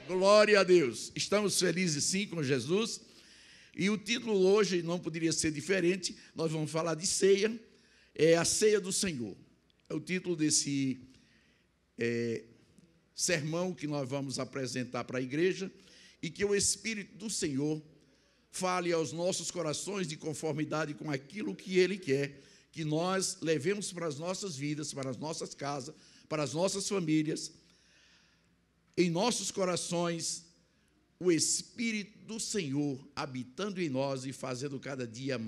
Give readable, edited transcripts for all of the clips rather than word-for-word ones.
Glória a Deus. Estamos felizes sim com Jesus. E o título hoje não poderia ser diferente. Nós vamos falar de ceia. É a ceia do Senhor. É o título desse sermão que nós vamos apresentar para a igreja. E que o Espírito do Senhor fale aos nossos corações de conformidade com aquilo que Ele quer que nós levemos para as nossas vidas, para as nossas casas, para as nossas famílias. Em nossos corações, o Espírito do Senhor habitando em nós e fazendo cada dia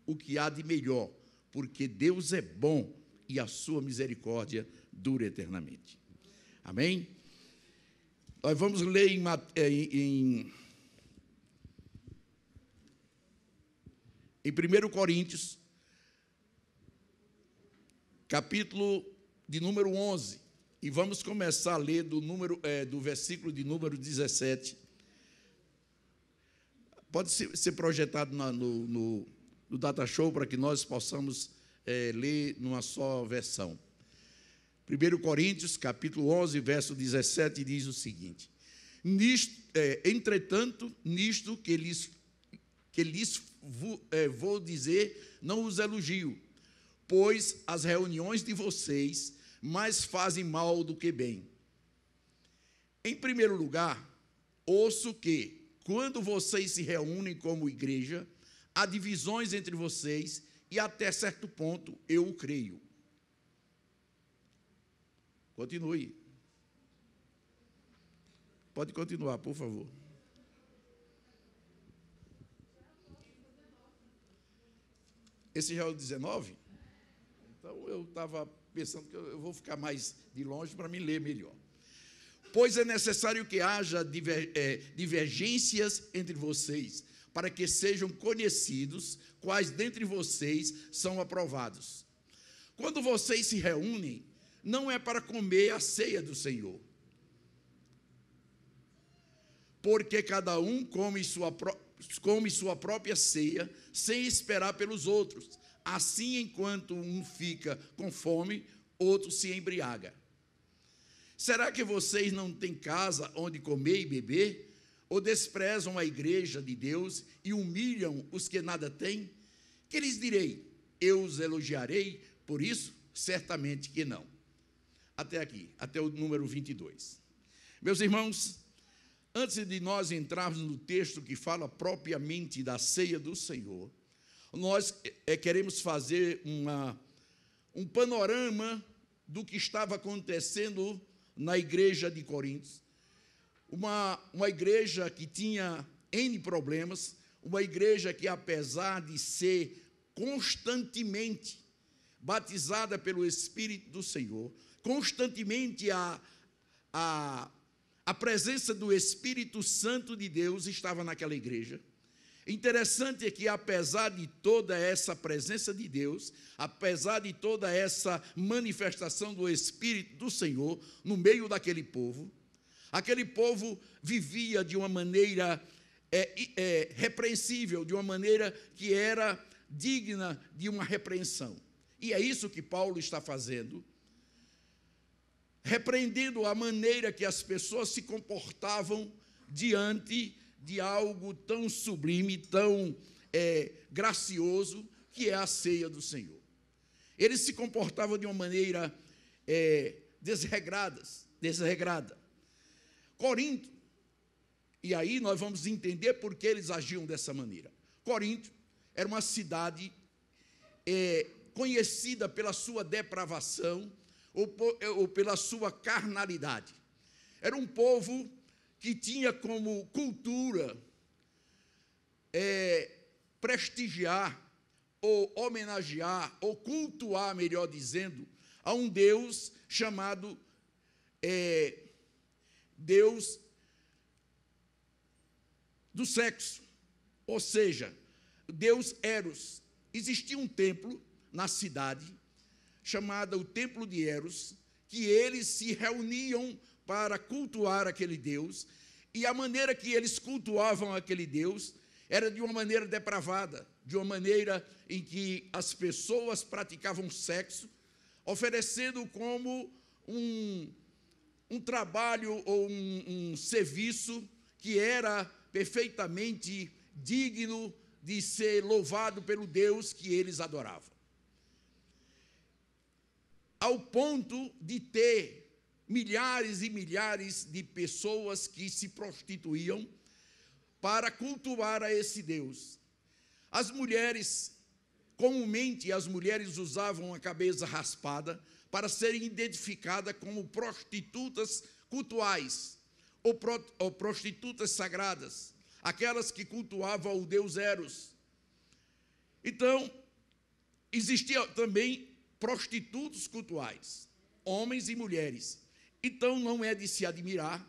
o que há de melhor, porque Deus é bom e a sua misericórdia dura eternamente. Amém? Nós vamos ler em 1 Coríntios, capítulo de número 11. E vamos começar a ler do versículo de número 17. Pode ser projetado no Data Show para que nós possamos ler numa só versão. 1 Coríntios, capítulo 11, verso 17, diz o seguinte: entretanto, nisto que lhes vou dizer, não os elogio, pois as reuniões de vocês mais fazem mal do que bem. Em primeiro lugar, ouço que, quando vocês se reúnem como igreja, há divisões entre vocês e até certo ponto eu o creio. Continue. Pode continuar, por favor. Esse já é o 19? Então, eu estava pensando que eu vou ficar mais de longe para me ler melhor. Pois é necessário que haja divergências entre vocês, para que sejam conhecidos quais dentre vocês são aprovados. Quando vocês se reúnem, não é para comer a ceia do Senhor, porque cada um come sua própria ceia, sem esperar pelos outros. Assim, enquanto um fica com fome, outro se embriaga. Será que vocês não têm casa onde comer e beber? Ou desprezam a igreja de Deus e humilham os que nada têm? Que lhes direi? Eu os elogiarei por isso? Certamente que não. Até aqui, até o número 22. Meus irmãos, antes de nós entrarmos no texto que fala propriamente da ceia do Senhor, nós queremos fazer um panorama do que estava acontecendo na igreja de Coríntios. Uma igreja que tinha N problemas, uma igreja que, apesar de ser constantemente batizada pelo Espírito do Senhor, constantemente a presença do Espírito Santo de Deus estava naquela igreja. Interessante é que, apesar de toda essa presença de Deus, apesar de toda essa manifestação do Espírito do Senhor no meio daquele povo, aquele povo vivia de uma maneira repreensível, de uma maneira que era digna de uma repreensão. E é isso que Paulo está fazendo, repreendendo a maneira que as pessoas se comportavam diante de algo tão sublime, tão gracioso, que é a ceia do Senhor. Eles se comportavam de uma maneira desregrada. Corinto, e aí nós vamos entender por que eles agiam dessa maneira. Corinto era uma cidade conhecida pela sua depravação ou pela sua carnalidade. Era um povo que tinha como cultura prestigiar, ou homenagear, ou cultuar, melhor dizendo, a um Deus chamado Deus do sexo, ou seja, Deus Eros. Existia um templo na cidade, chamado o Templo de Eros, que eles se reuniam para cultuar aquele Deus, e a maneira que eles cultuavam aquele Deus era de uma maneira depravada, de uma maneira em que as pessoas praticavam sexo, oferecendo como um trabalho ou um serviço que era perfeitamente digno de ser louvado pelo Deus que eles adoravam. Ao ponto de ter milhares e milhares de pessoas que se prostituíam para cultuar a esse Deus. As mulheres, comumente as mulheres usavam a cabeça raspada para serem identificadas como prostitutas cultuais ou prostitutas sagradas, aquelas que cultuavam o deus Eros. Então, existiam também prostitutos cultuais, homens e mulheres. Então, não é de se admirar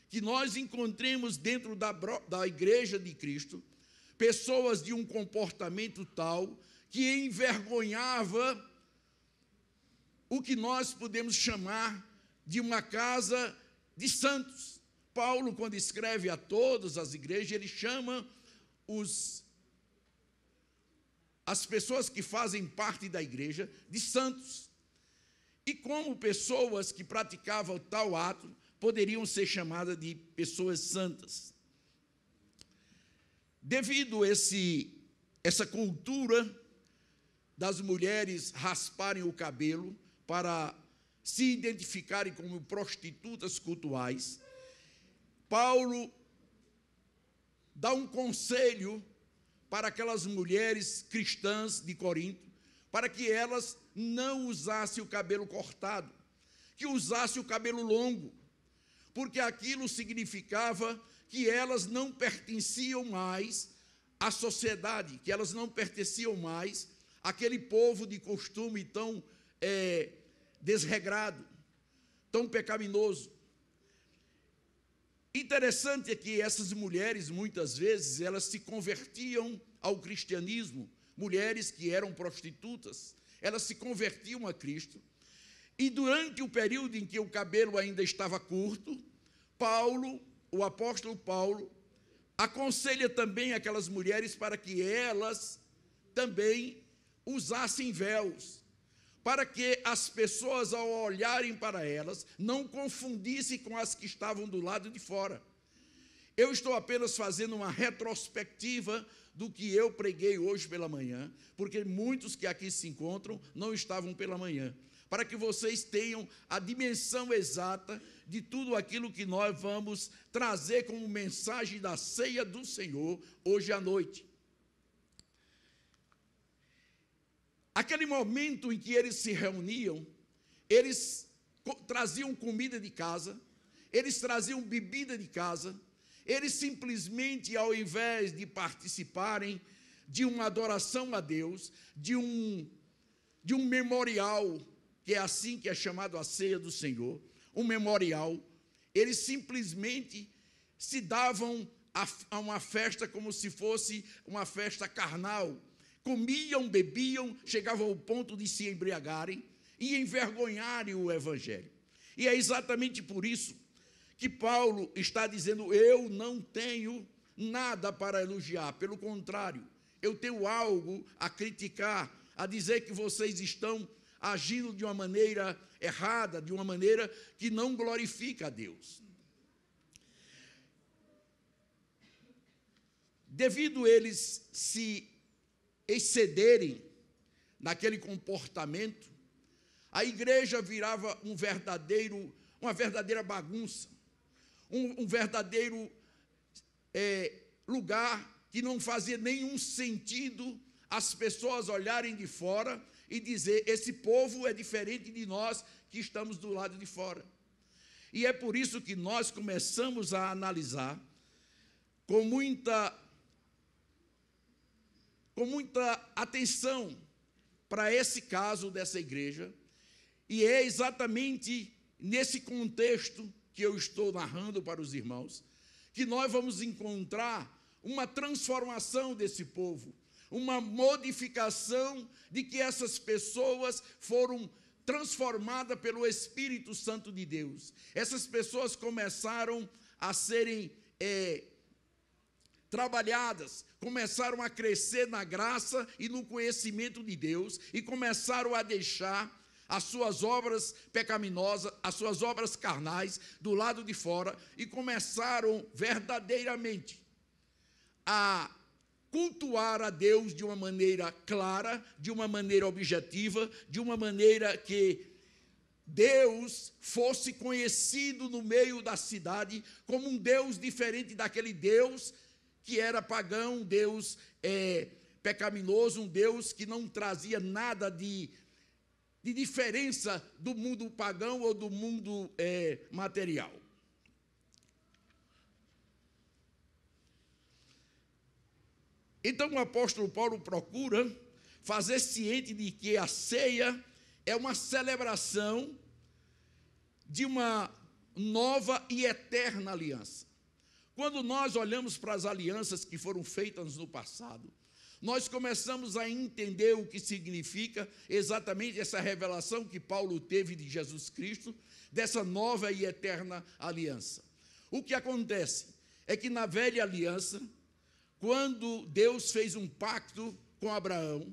que nós encontremos dentro da Igreja de Cristo pessoas de um comportamento tal que envergonhava o que nós podemos chamar de uma casa de santos. Paulo, quando escreve a todas as igrejas, ele chama as pessoas que fazem parte da igreja de santos. E como pessoas que praticavam tal ato poderiam ser chamadas de pessoas santas. Devido a essa cultura das mulheres rasparem o cabelo para se identificarem como prostitutas cultuais, Paulo dá um conselho para aquelas mulheres cristãs de Corinto, para que elas não usassem o cabelo cortado, que usassem o cabelo longo, porque aquilo significava que elas não pertenciam mais à sociedade, que elas não pertenciam mais àquele povo de costume tão desregrado, tão pecaminoso. Interessante é que essas mulheres, muitas vezes, elas se convertiam ao cristianismo, mulheres que eram prostitutas, elas se convertiam a Cristo, e durante o período em que o cabelo ainda estava curto, o apóstolo Paulo, aconselha também aquelas mulheres para que elas também usassem véus, para que as pessoas, ao olharem para elas, não confundissem com as que estavam do lado de fora. Eu estou apenas fazendo uma retrospectiva do que eu preguei hoje pela manhã, porque muitos que aqui se encontram não estavam pela manhã, para que vocês tenham a dimensão exata de tudo aquilo que nós vamos trazer como mensagem da ceia do Senhor hoje à noite. Aquele momento em que eles se reuniam, eles traziam comida de casa, eles traziam bebida de casa, eles simplesmente, ao invés de participarem de uma adoração a Deus, de um memorial, que é assim que é chamado a ceia do Senhor, um memorial, eles simplesmente se davam a uma festa como se fosse uma festa carnal. Comiam, bebiam, chegavam ao ponto de se embriagarem e envergonharem o Evangelho. E é exatamente por isso que Paulo está dizendo: eu não tenho nada para elogiar, pelo contrário, eu tenho algo a criticar, a dizer que vocês estão agindo de uma maneira errada, de uma maneira que não glorifica a Deus. Devido a eles se excederem naquele comportamento, a igreja virava uma verdadeira bagunça, um verdadeiro lugar que não fazia nenhum sentido as pessoas olharem de fora e dizer: esse povo é diferente de nós que estamos do lado de fora. E é por isso que nós começamos a analisar com muita atenção para esse caso dessa igreja, e é exatamente nesse contexto que eu estou narrando para os irmãos, que nós vamos encontrar uma transformação desse povo, uma modificação de que essas pessoas foram transformadas pelo Espírito Santo de Deus. Essas pessoas começaram a serem trabalhadas, começaram a crescer na graça e no conhecimento de Deus e começaram a deixar as suas obras pecaminosas, as suas obras carnais do lado de fora e começaram verdadeiramente a cultuar a Deus de uma maneira clara, de uma maneira objetiva, de uma maneira que Deus fosse conhecido no meio da cidade como um Deus diferente daquele Deus que era pagão, um Deus pecaminoso, um Deus que não trazia nada de diferença do mundo pagão ou do mundo material. Então o apóstolo Paulo procura fazer ciente de que a ceia é uma celebração de uma nova e eterna aliança. Quando nós olhamos para as alianças que foram feitas no passado, nós começamos a entender o que significa exatamente essa revelação que Paulo teve de Jesus Cristo, dessa nova e eterna aliança. O que acontece é que na velha aliança, quando Deus fez um pacto com Abraão,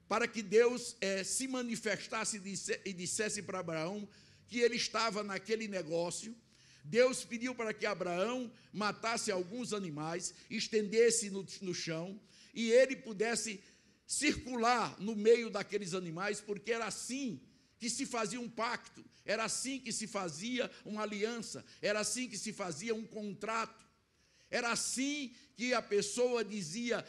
para que Deus se manifestasse e dissesse para Abraão que ele estava naquele negócio, Deus pediu para que Abraão matasse alguns animais, estendesse no chão, e ele pudesse circular no meio daqueles animais, porque era assim que se fazia um pacto, era assim que se fazia uma aliança, era assim que se fazia um contrato, era assim que a pessoa dizia: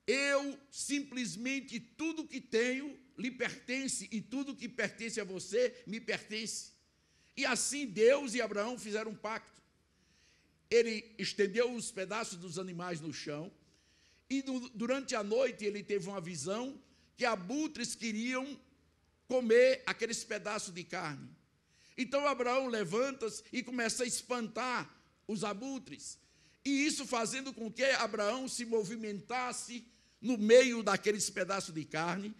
eu simplesmente, tudo que tenho lhe pertence, e tudo que pertence a você me pertence. E assim Deus e Abraão fizeram um pacto. Ele estendeu os pedaços dos animais no chão, e durante a noite ele teve uma visão que abutres queriam comer aqueles pedaços de carne. Então Abraão levanta-se e começa a espantar os abutres, e isso fazendo com que Abraão se movimentasse no meio daqueles pedaços de carne,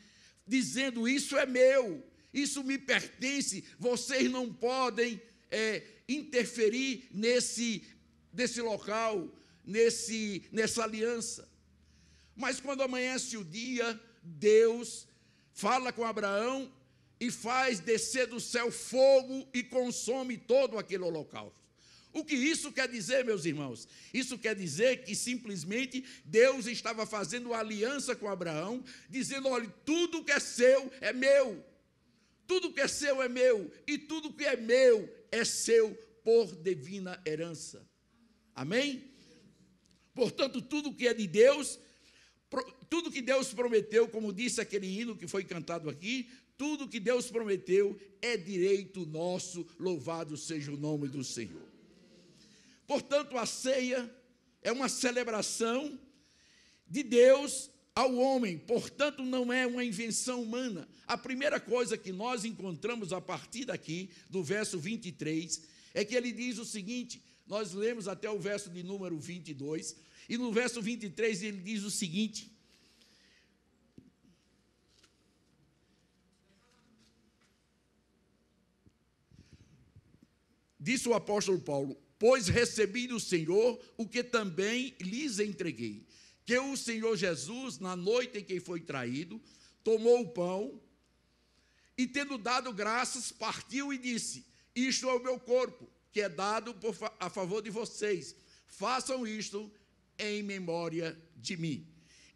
dizendo: isso é meu, isso me pertence, vocês não podem interferir nesse local, nessa aliança. Mas quando amanhece o dia, Deus fala com Abraão e faz descer do céu fogo e consome todo aquele holocausto. O que isso quer dizer, meus irmãos? Isso quer dizer que simplesmente Deus estava fazendo uma aliança com Abraão, dizendo: olha, tudo que é seu é meu, tudo que é seu é meu, e tudo que é meu é seu por divina herança. Amém? Portanto, tudo que é de Deus, tudo que Deus prometeu, como disse aquele hino que foi cantado aqui, tudo que Deus prometeu é direito nosso, louvado seja o nome do Senhor. Portanto, a ceia é uma celebração de Deus ao homem, portanto, não é uma invenção humana. A primeira coisa que nós encontramos a partir daqui, do verso 23, é que ele diz o seguinte, nós lemos até o verso de número 22, e no verso 23 ele diz o seguinte: disse o apóstolo Paulo: pois recebi do Senhor o que também lhes entreguei, que o Senhor Jesus, na noite em que foi traído, tomou o pão e, tendo dado graças, partiu e disse: isto é o meu corpo, que é dado a favor de vocês. Façam isto em memória de mim.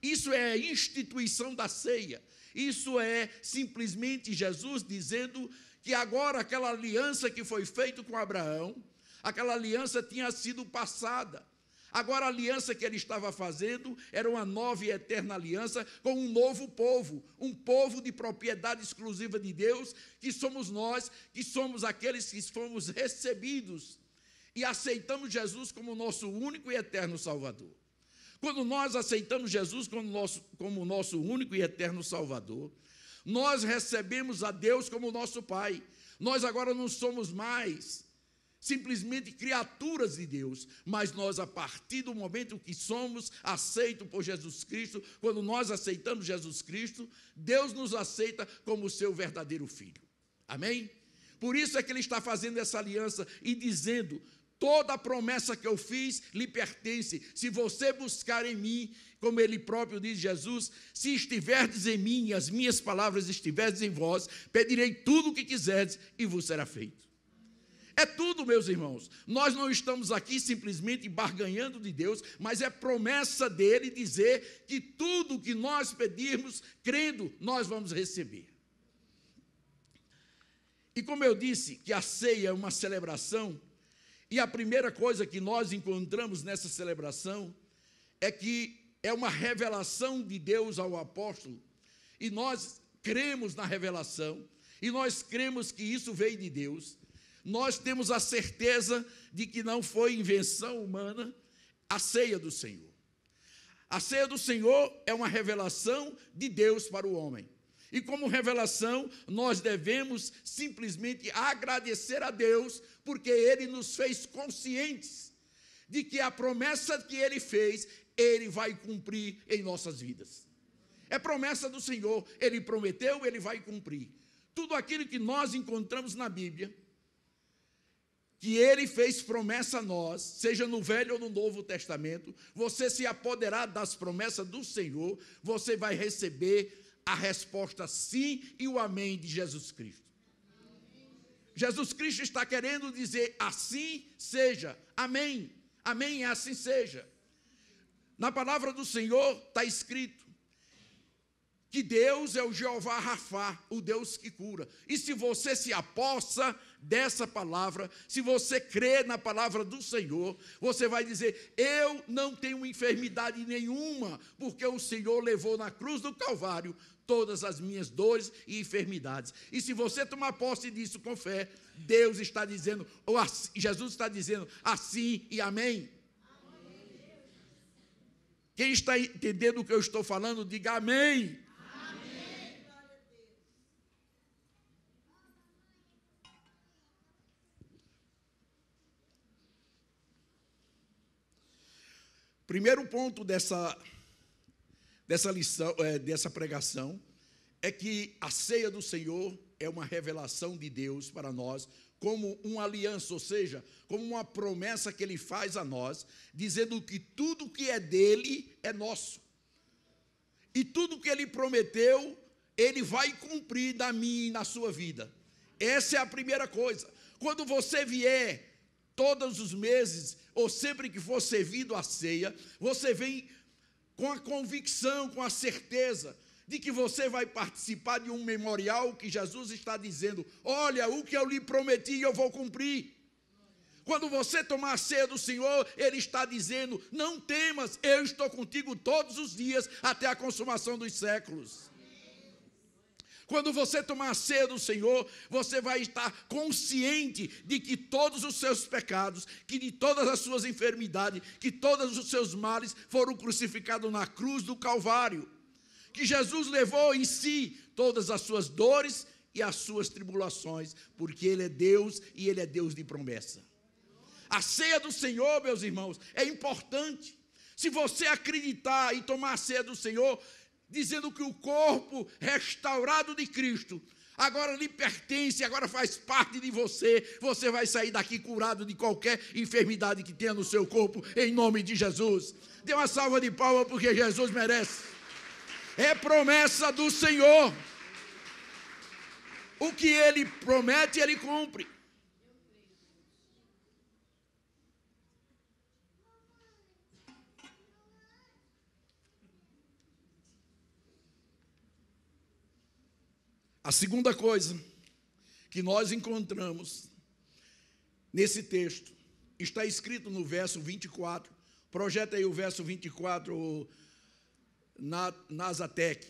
Isso é a instituição da ceia. Isso é simplesmente Jesus dizendo que agora aquela aliança que foi feita com Abraão, aquela aliança tinha sido passada. Agora a aliança que ele estava fazendo era uma nova e eterna aliança com um novo povo, um povo de propriedade exclusiva de Deus, que somos nós, que somos aqueles que fomos recebidos e aceitamos Jesus como nosso único e eterno Salvador. Quando nós aceitamos Jesus como nosso único e eterno Salvador, nós recebemos a Deus como nosso Pai. Nós agora não somos mais simplesmente criaturas de Deus, mas nós, a partir do momento que somos aceitos por Jesus Cristo, quando nós aceitamos Jesus Cristo, Deus nos aceita como seu verdadeiro filho. Amém? Por isso é que ele está fazendo essa aliança e dizendo: Toda a promessa que eu fiz lhe pertence. Se você buscar em mim, como ele próprio diz, Jesus, se estiverdes em mim e as minhas palavras estiverdes em vós, pedirei tudo o que quiserdes e vos será feito. É tudo, meus irmãos. Nós não estamos aqui simplesmente barganhando de Deus, mas é promessa dele dizer que tudo o que nós pedirmos, crendo, nós vamos receber. E como eu disse, que a ceia é uma celebração, e a primeira coisa que nós encontramos nessa celebração é que é uma revelação de Deus ao apóstolo, e nós cremos na revelação, e nós cremos que isso veio de Deus. Nós temos a certeza de que não foi invenção humana a ceia do Senhor. A ceia do Senhor é uma revelação de Deus para o homem. E como revelação, nós devemos simplesmente agradecer a Deus, porque Ele nos fez conscientes de que a promessa que Ele fez, Ele vai cumprir em nossas vidas. É promessa do Senhor, Ele prometeu, Ele vai cumprir. Tudo aquilo que nós encontramos na Bíblia, que Ele fez promessa a nós, seja no Velho ou no Novo Testamento, você se apoderar das promessas do Senhor, você vai receber a resposta sim e o amém de Jesus Cristo. Jesus Cristo está querendo dizer assim seja, amém, amém, assim seja. Na palavra do Senhor está escrito que Deus é o Jeová Rafá, o Deus que cura. E se você se apossa dessa palavra, se você crê na palavra do Senhor, você vai dizer, eu não tenho enfermidade nenhuma, porque o Senhor levou na cruz do Calvário todas as minhas dores e enfermidades. E se você tomar posse disso com fé, Deus está dizendo, ou Jesus está dizendo, assim e amém. Quem está entendendo o que eu estou falando, diga amém. Amém. Primeiro ponto dessa lição, dessa pregação, é que a ceia do Senhor é uma revelação de Deus para nós, como uma aliança, ou seja, como uma promessa que Ele faz a nós, dizendo que tudo que é dele é nosso. E tudo que Ele prometeu, Ele vai cumprir na minha e na sua vida. Essa é a primeira coisa. Quando você vier todos os meses, ou sempre que for servido a ceia, você vem com a convicção, com a certeza de que você vai participar de um memorial que Jesus está dizendo, olha, o que eu lhe prometi eu vou cumprir. Quando você tomar a ceia do Senhor, Ele está dizendo, não temas, eu estou contigo todos os dias até a consumação dos séculos. Quando você tomar a ceia do Senhor, você vai estar consciente de que todos os seus pecados, que de todas as suas enfermidades, que todos os seus males foram crucificados na cruz do Calvário. Que Jesus levou em si todas as suas dores e as suas tribulações, porque Ele é Deus e Ele é Deus de promessa. A ceia do Senhor, meus irmãos, é importante. Se você acreditar e tomar a ceia do Senhor, dizendo que o corpo restaurado de Cristo agora lhe pertence, agora faz parte de você, você vai sair daqui curado de qualquer enfermidade que tenha no seu corpo, em nome de Jesus. Dê uma salva de palmas porque Jesus merece. É promessa do Senhor. O que Ele promete, Ele cumpre. A segunda coisa que nós encontramos nesse texto, está escrito no verso 24, projeta aí o verso 24, Nazatec,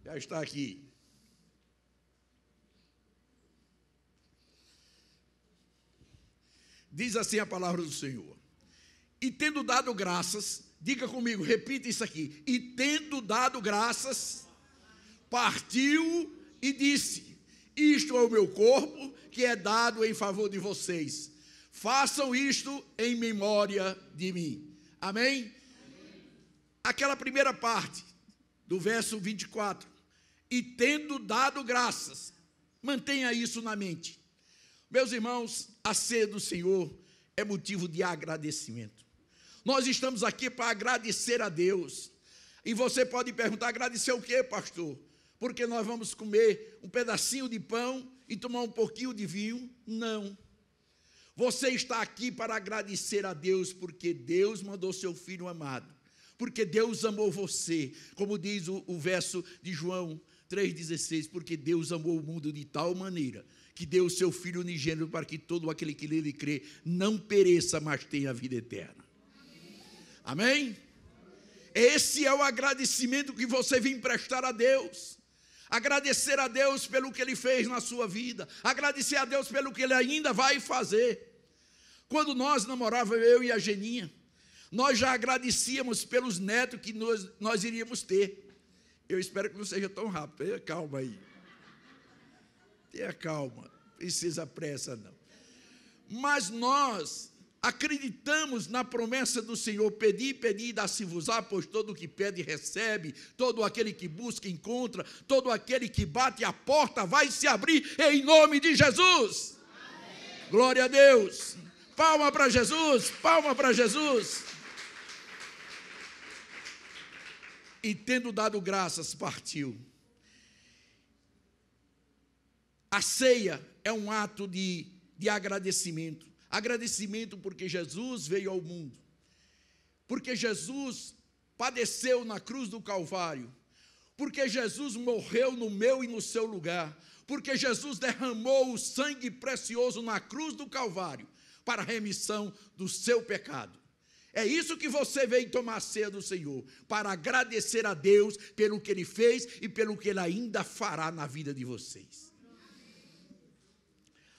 já está aqui. Diz assim a palavra do Senhor, e tendo dado graças, diga comigo, repita isso aqui, e tendo dado graças, partiu e disse, isto é o meu corpo que é dado em favor de vocês, façam isto em memória de mim. Amém? Aquela primeira parte do verso 24, e tendo dado graças, mantenha isso na mente. Meus irmãos, a ceia do Senhor é motivo de agradecimento. Nós estamos aqui para agradecer a Deus. E você pode perguntar, agradecer o quê, pastor? Porque nós vamos comer um pedacinho de pão e tomar um pouquinho de vinho? Não. Você está aqui para agradecer a Deus, porque Deus mandou seu Filho amado. Porque Deus amou você, como diz o verso de João 3,16, porque Deus amou o mundo de tal maneira que deu o seu Filho unigênito para que todo aquele que nele crê não pereça, mas tenha a vida eterna. Amém? Esse é o agradecimento que você vem prestar a Deus. Agradecer a Deus pelo que Ele fez na sua vida. Agradecer a Deus pelo que Ele ainda vai fazer. Quando nós namorávamos, eu e a Geninha, nós já agradecíamos pelos netos que nós iríamos ter. Eu espero que não seja tão rápido. Tenha calma aí. Tenha calma. Não precisa pressa, não. Mas nós acreditamos na promessa do Senhor, pedi, pedi, e dá-se-vos-á, pois todo o que pede, recebe, todo aquele que busca, encontra, todo aquele que bate, a porta vai se abrir, em nome de Jesus. Amém. Glória a Deus. Palma para Jesus, palma para Jesus. E tendo dado graças, partiu. A ceia é um ato de agradecimento. Agradecimento porque Jesus veio ao mundo. Porque Jesus padeceu na cruz do Calvário. Porque Jesus morreu no meu e no seu lugar. Porque Jesus derramou o sangue precioso na cruz do Calvário para a remissão do seu pecado. É isso que você veio tomar a ceia do Senhor, para agradecer a Deus pelo que Ele fez e pelo que Ele ainda fará na vida de vocês.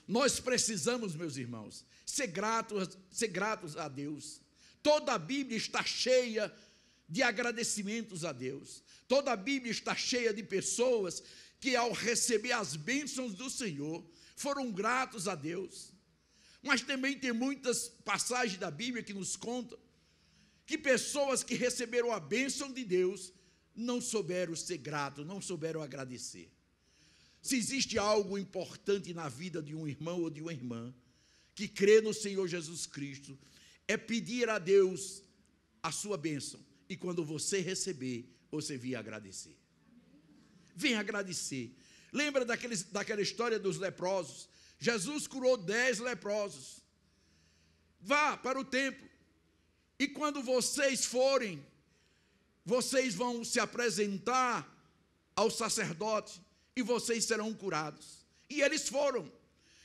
Nós precisamos, meus irmãos, ser gratos a Deus. Toda a Bíblia está cheia de agradecimentos a Deus. Toda a Bíblia está cheia de pessoas que, ao receber as bênçãos do Senhor, foram gratos a Deus. Mas também tem muitas passagens da Bíblia que nos contam que pessoas que receberam a bênção de Deus não souberam ser gratos, não souberam agradecer. Se existe algo importante na vida de um irmão ou de uma irmã que crê no Senhor Jesus Cristo, é pedir a Deus a sua bênção. E quando você receber, você vir agradecer. Venha agradecer. Lembra daquela história dos leprosos? Jesus curou 10 leprosos. Vá para o templo. E quando vocês forem, vocês vão se apresentar ao sacerdote e vocês serão curados. E eles foram.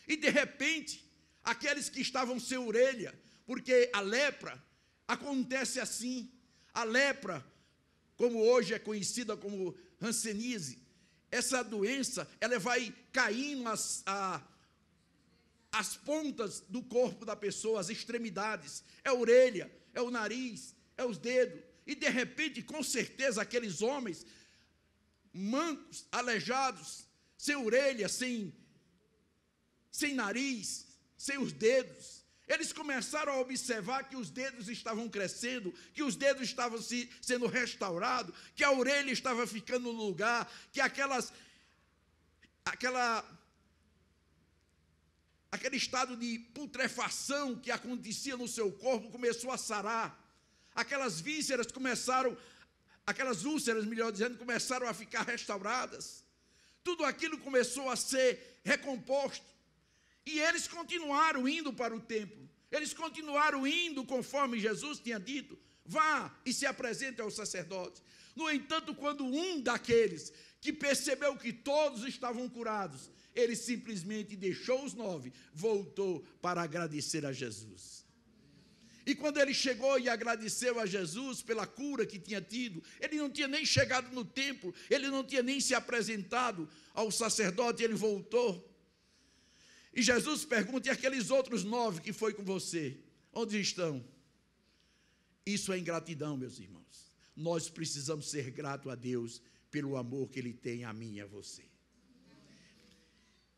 E de repente, aqueles que estavam sem orelha, porque a lepra acontece assim. A lepra, como hoje é conhecida como hanseníase, essa doença, ela vai caindo as pontas do corpo da pessoa, as extremidades, é a orelha, é o nariz, é os dedos, e de repente, com certeza, aqueles homens mancos, aleijados, sem orelha, sem nariz, sem os dedos, eles começaram a observar que os dedos estavam crescendo, que os dedos estavam sendo restaurados, que a orelha estava ficando no lugar, que aquele estado de putrefação que acontecia no seu corpo começou a sarar. Aquelas vísceras aquelas úlceras, melhor dizendo, começaram a ficar restauradas. Tudo aquilo começou a ser recomposto. E eles continuaram indo para o templo. Eles continuaram indo conforme Jesus tinha dito. Vá e se apresente ao sacerdote. No entanto, quando um daqueles que percebeu que todos estavam curados, ele simplesmente deixou os 9, voltou para agradecer a Jesus. E quando ele chegou e agradeceu a Jesus pela cura que tinha tido, ele não tinha nem chegado no templo, ele não tinha nem se apresentado ao sacerdote, ele voltou. E Jesus pergunta, e aqueles outros 9 que foi com você, onde estão? Isso é ingratidão, meus irmãos. Nós precisamos ser gratos a Deus pelo amor que Ele tem a mim e a você.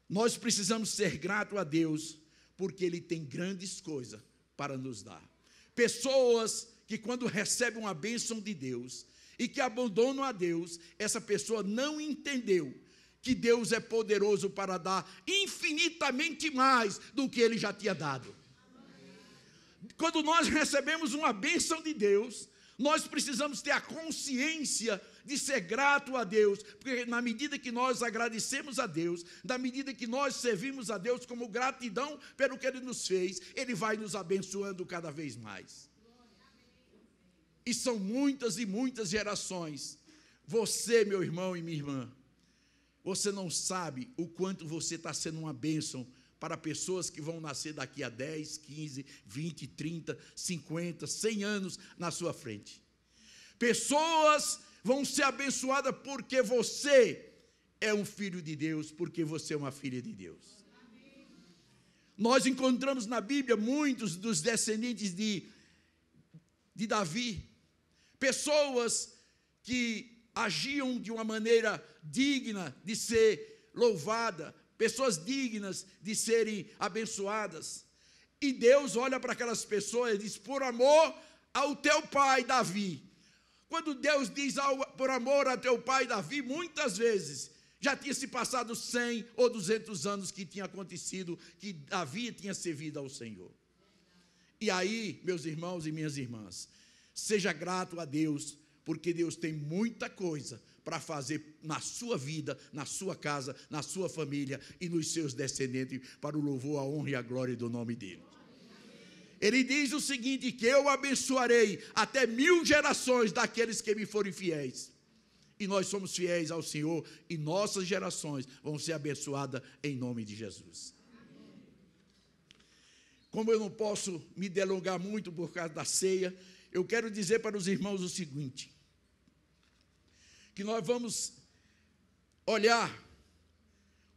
Nós precisamos ser gratos a Deus porque Ele tem grandes coisas para nos dar. Pessoas que quando recebem uma bênção de Deus e que abandonam a Deus, essa pessoa não entendeu que Deus é poderoso para dar infinitamente mais do que Ele já tinha dado. Quando nós recebemos uma bênção de Deus, nós precisamos ter a consciência de ser grato a Deus, porque na medida que nós agradecemos a Deus, na medida que nós servimos a Deus como gratidão pelo que Ele nos fez, Ele vai nos abençoando cada vez mais. E são muitas e muitas gerações. Você, meu irmão e minha irmã, você não sabe o quanto você está sendo uma bênção para pessoas que vão nascer daqui a 10, 15, 20, 30, 50, 100 anos na sua frente. Pessoas vão ser abençoadas porque você é um filho de Deus, porque você é uma filha de Deus. Nós encontramos na Bíblia muitos dos descendentes de Davi, pessoas que agiam de uma maneira digna de ser louvada, pessoas dignas de serem abençoadas. E Deus olha para aquelas pessoas e diz: por amor ao teu pai Davi. Quando Deus diz por amor a teu pai Davi, muitas vezes já tinha se passado 100 ou 200 anos que tinha acontecido, que Davi tinha servido ao Senhor. E aí, meus irmãos e minhas irmãs, seja grato a Deus, porque Deus tem muita coisa para fazer na sua vida, na sua casa, na sua família e nos seus descendentes, para o louvor, a honra e a glória do nome dele. Ele diz o seguinte, que eu abençoarei até 1000 gerações daqueles que me forem fiéis. E nós somos fiéis ao Senhor, e nossas gerações vão ser abençoadas em nome de Jesus. Como eu não posso me delongar muito por causa da ceia, eu quero dizer para os irmãos o seguinte, que nós vamos olhar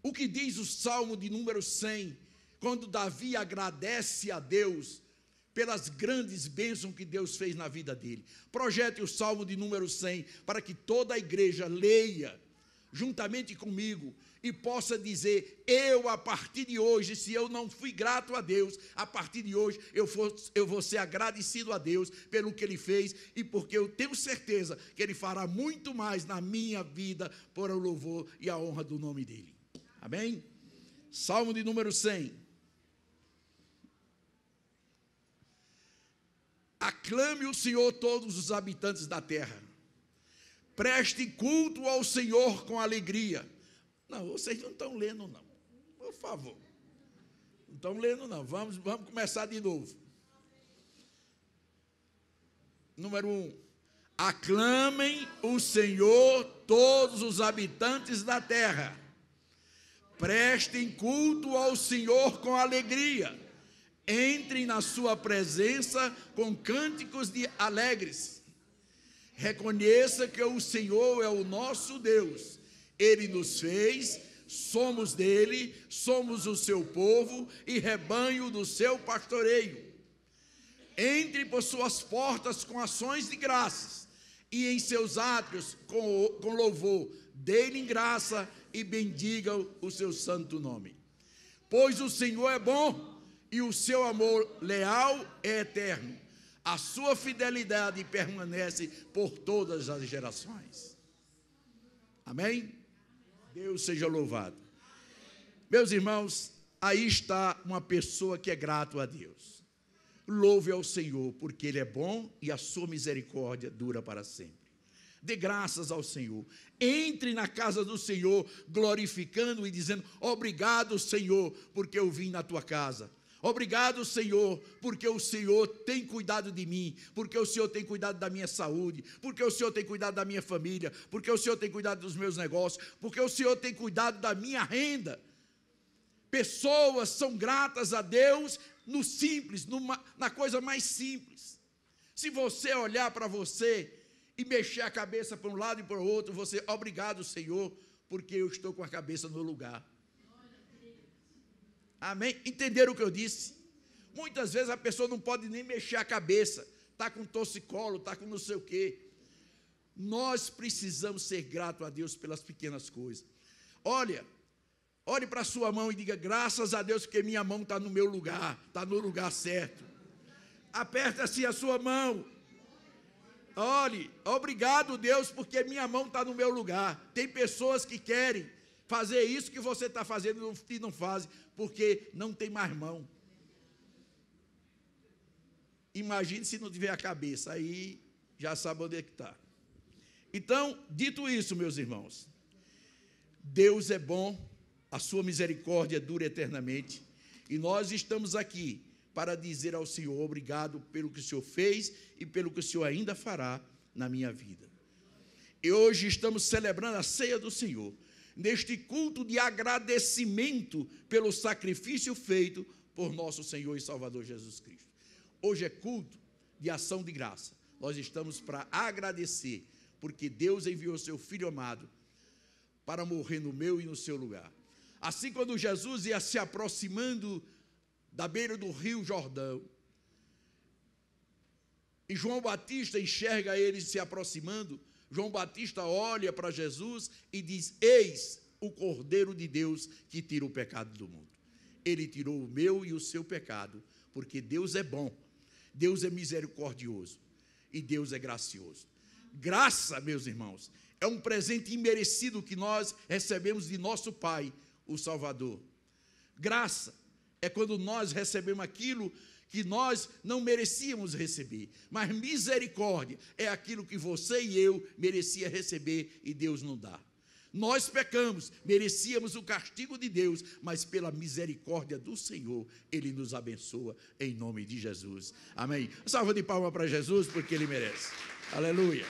o que diz o Salmo de número 100, quando Davi agradece a Deus pelas grandes bênçãos que Deus fez na vida dele. Projete o Salmo de número 100, para que toda a igreja leia, juntamente comigo, e possa dizer, eu a partir de hoje, se eu não fui grato a Deus, a partir de hoje eu vou ser agradecido a Deus pelo que Ele fez, e porque eu tenho certeza que Ele fará muito mais na minha vida, por o louvor e a honra do nome dEle. Amém? Salmo de número 100. Aclame o Senhor todos os habitantes da terra. Preste culto ao Senhor com alegria. Não, vocês não estão lendo, não. Por favor. Não estão lendo, não. Vamos começar de novo. Número 1. Aclamem o Senhor todos os habitantes da terra. Prestem culto ao Senhor com alegria. Entrem na sua presença com cânticos de alegres. Reconheça que o Senhor é o nosso Deus. Ele nos fez, somos dele, somos o seu povo e rebanho do seu pastoreio. Entre por suas portas com ações de graças e em seus átrios com louvor. Dê-lhe graça e bendiga o seu santo nome. Pois o Senhor é bom e o seu amor leal é eterno. A sua fidelidade permanece por todas as gerações. Amém? Deus seja louvado. Meus irmãos, aí está uma pessoa que é grato a Deus. Louve ao Senhor, porque Ele é bom e a sua misericórdia dura para sempre. Dê graças ao Senhor. Entre na casa do Senhor, glorificando e dizendo, obrigado, Senhor, porque eu vim na tua casa. Obrigado, Senhor, porque o Senhor tem cuidado de mim, porque o Senhor tem cuidado da minha saúde, porque o Senhor tem cuidado da minha família, porque o Senhor tem cuidado dos meus negócios, porque o Senhor tem cuidado da minha renda. Pessoas são gratas a Deus no simples, na coisa mais simples. Se você olhar para você e mexer a cabeça para um lado e para o outro, você, obrigado, Senhor, porque eu estou com a cabeça no lugar. Amém? Entenderam o que eu disse? Muitas vezes a pessoa não pode nem mexer a cabeça, está com torcicolo, está com não sei o quê. Nós precisamos ser gratos a Deus pelas pequenas coisas. Olhe para a sua mão e diga, graças a Deus porque minha mão está no meu lugar, está no lugar certo. Aperta assim a sua mão. Olhe, obrigado Deus porque minha mão está no meu lugar. Tem pessoas que querem fazer isso que você está fazendo e não faz, porque não tem mais mão. Imagine se não tiver a cabeça, aí já sabe onde é que está. Então, dito isso, meus irmãos, Deus é bom, a sua misericórdia dura eternamente, e nós estamos aqui para dizer ao Senhor, obrigado pelo que o Senhor fez e pelo que o Senhor ainda fará na minha vida. E hoje estamos celebrando a ceia do Senhor, neste culto de agradecimento pelo sacrifício feito por nosso Senhor e Salvador Jesus Cristo. Hoje é culto de ação de graça. Nós estamos para agradecer, porque Deus enviou seu Filho amado para morrer no meu e no seu lugar. Assim, quando Jesus ia se aproximando da beira do rio Jordão, e João Batista enxerga ele se aproximando, João Batista olha para Jesus e diz: eis o Cordeiro de Deus que tira o pecado do mundo. Ele tirou o meu e o seu pecado, porque Deus é bom, Deus é misericordioso e Deus é gracioso. Graça, meus irmãos, é um presente imerecido que nós recebemos de nosso Pai, o Salvador. Graça é quando nós recebemos aquilo que nós não merecíamos receber, mas misericórdia é aquilo que você e eu merecia receber e Deus não dá. Nós pecamos, merecíamos o castigo de Deus, mas pela misericórdia do Senhor, Ele nos abençoa em nome de Jesus. Amém. Salva de palmas para Jesus, porque Ele merece. Aleluia.